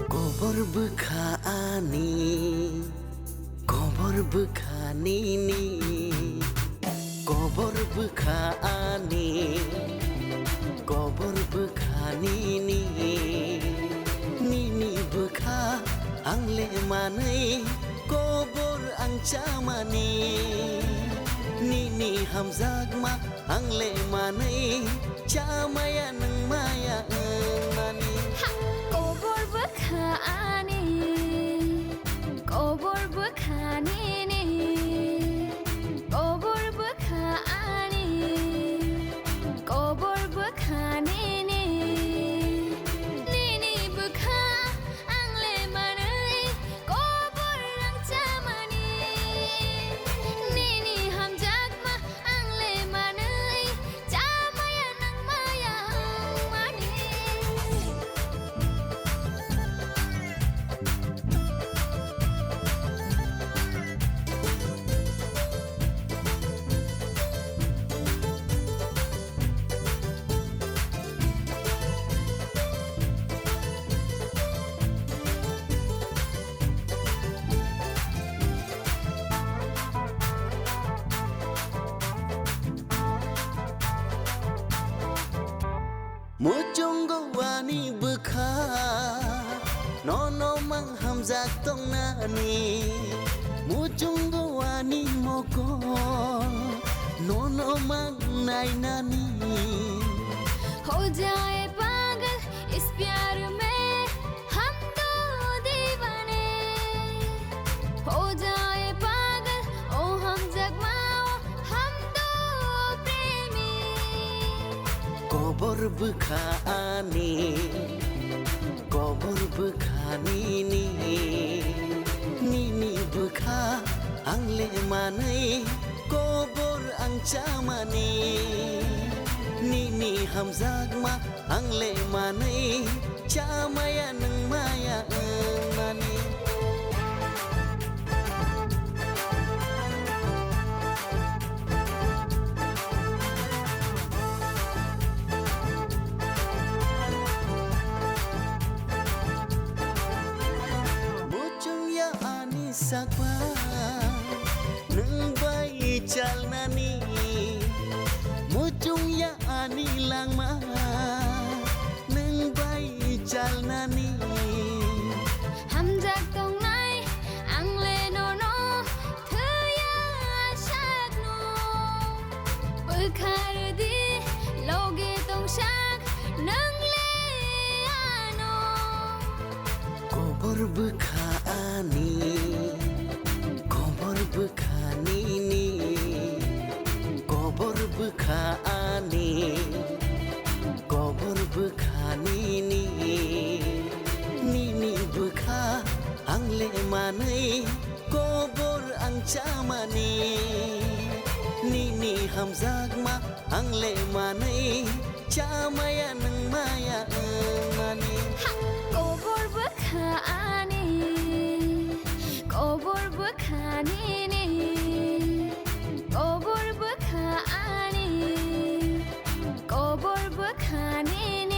Kobor bekani ni kobor bekani nini bekha angle manai kobor ang chamani nini hamzak ma angle manai chamaya nang maya mani kobor bekani kobor bekani ni kobor bekani kobor bekani ni nini bekha angle manai kobor ang chamani nini hamjak ma angle manai chamaya nang maya mani Mujunggo wani bekha nono mang hamzak tong nani Mujunggo wani moko nono mang nai nani हो जाए पागल इस प्यार में हम दो दीवाने हो जाए पागल ओ हम जगमाओ हम दो प्रेमी Kobor bekani ni nini bekha angle manai kobor ang chamani nini hamzak ma angle manai chamaya nang maya mani sakwa nang bai chal nani mujung ya ani lang ma nang bai chal nani हम जग तोंग नाय आंले no no थया शागनो बुखार दी लोगे तोंग शाग नंगले आनो kobor bekani ni kobor bekani ni nini bekha angle manai kobor ang chamani nini hamzak ma angle manai chamaya nang maya mani kobor bekani kobor bekani ni kobor bekani kobor bekani ni